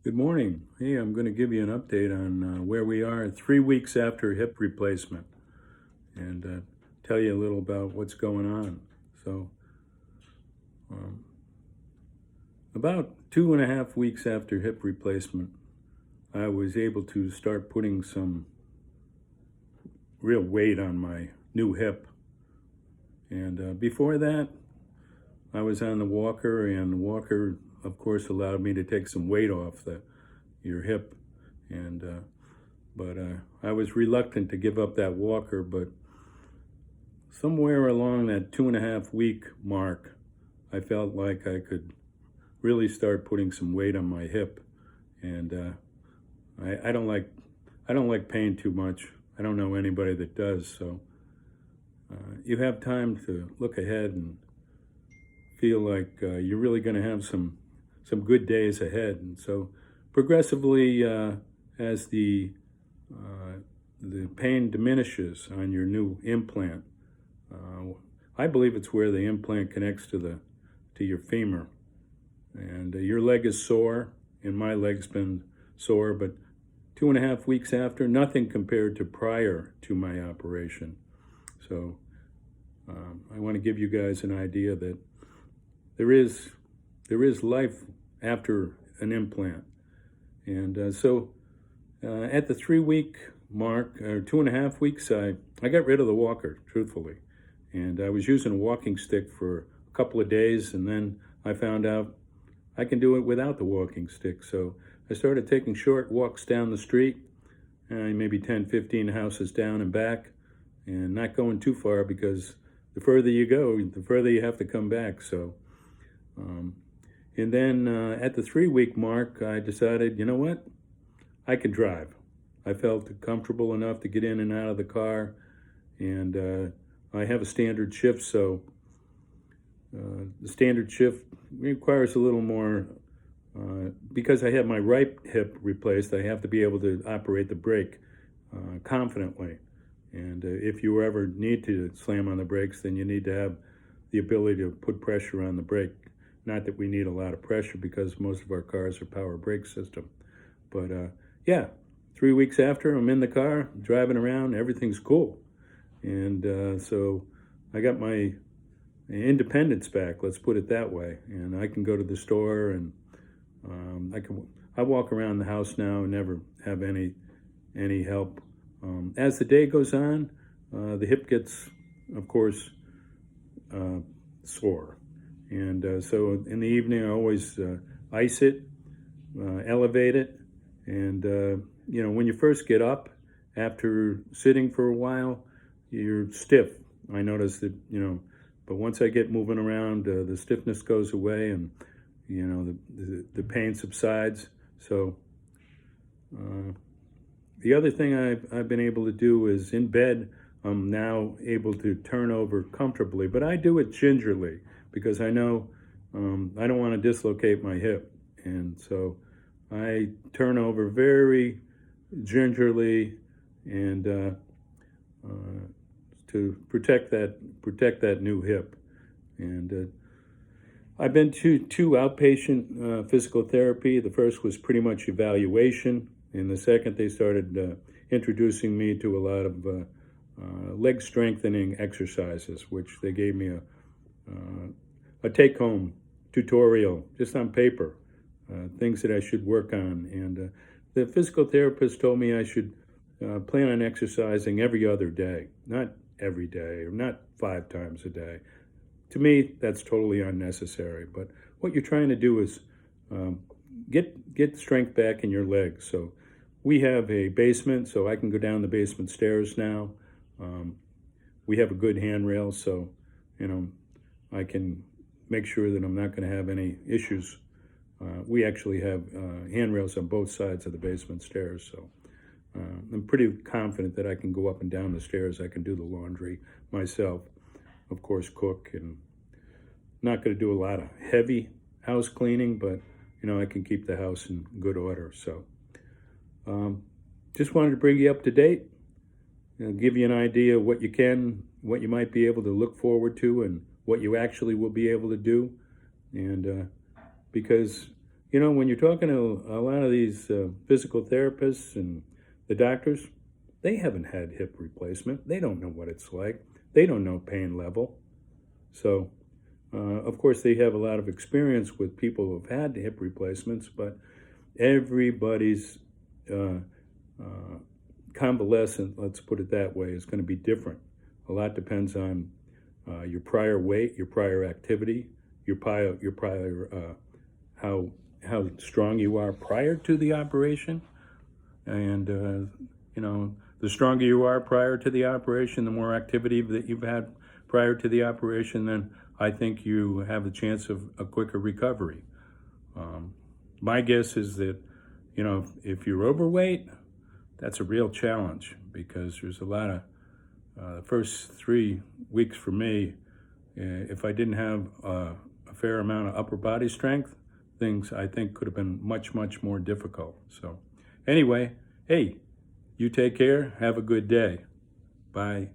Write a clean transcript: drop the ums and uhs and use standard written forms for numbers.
Good morning. Hey, I'm going to give you an update on where we are 3 weeks after hip replacement and tell you a little about what's going on. So, um, about 2.5 weeks after hip replacement, I was able to start putting some real weight on my new hip. And before that, I was on the walker, and the walker, of course, allowed me to take some weight off your hip. And but I was reluctant to give up that walker, but somewhere along that 2.5 week mark, I felt like I could really start putting some weight on my hip. And I don't like pain too much. I don't know anybody that does. So you have time to look ahead and feel like you're really going to have some good days ahead. And so progressively, as the pain diminishes on your new implant, I believe it's where the implant connects to your femur, and your leg is sore, and my leg's been sore, but 2.5 weeks after, nothing compared to prior to my operation. So I want to give you guys an idea that there is life after an implant. And so at the 3 week mark, or 2.5 weeks, I got rid of the walker, truthfully. And I was using a walking stick for a couple of days, and then I found out I can do it without the walking stick. So I started taking short walks down the street, maybe 10, 15 houses down and back, and not going too far, because the further you go, the further you have to come back. So, and then at the 3 week mark, I decided, you know what? I could drive. I felt comfortable enough to get in and out of the car, and I have a standard shift, so the standard shift requires a little more. Because I have my right hip replaced, I have to be able to operate the brake confidently. And if you ever need to slam on the brakes, then you need to have the ability to put pressure on the brake. Not that we need a lot of pressure, because most of our cars are power brake system. But yeah, 3 weeks after, I'm in the car, driving around, everything's cool. And so I got my independence back, let's put it that way. And I can go to the store, and I walk around the house now and never have any help. As the day goes on, the hip gets, of course, sore. And so in the evening, I always ice it, elevate it. And, when you first get up, after sitting for a while, you're stiff. I notice that, but once I get moving around, the stiffness goes away, and, the pain subsides. So the other thing I've been able to do is, in bed, I'm now able to turn over comfortably, but I do it gingerly, because I know I don't want to dislocate my hip. And so I turn over very gingerly, and to protect that new hip. And I've been to two outpatient physical therapy. The first was pretty much evaluation, and the second, they started introducing me to a lot of leg strengthening exercises, which they gave me a take-home tutorial just on paper, things that I should work on. And the physical therapist told me I should plan on exercising every other day, not every day, or not 5 times a day. To me, that's totally unnecessary. But what you're trying to do is get strength back in your legs. So we have a basement, so I can go down the basement stairs now. We have a good handrail, so I can make sure that I'm not going to have any issues. We actually have handrails on both sides of the basement stairs, so I'm pretty confident that I can go up and down the stairs. I can do the laundry myself, of course, cook, and not going to do a lot of heavy house cleaning, but I can keep the house in good order. So just wanted to bring you up to date, give you an idea of what you might be able to look forward to, and what you actually will be able to do. And because You know, when you're talking to a lot of these physical therapists and the doctors, they haven't had hip replacement. They don't know what it's like. They don't know pain level. So, of course, they have a lot of experience with people who've had hip replacements, but everybody's convalescent, let's put it that way, is going to be different. A lot depends on your prior weight, your prior activity, your prior how strong you are prior to the operation, and you know, the stronger you are prior to the operation, the more activity that you've had prior to the operation, then I think you have a chance of a quicker recovery. My guess is that, you know, if you're overweight, that's a real challenge, because there's a lot of the first 3 weeks for me, if I didn't have a fair amount of upper body strength, things I think could have been much, much more difficult. So anyway, hey, you take care. Have a good day. Bye.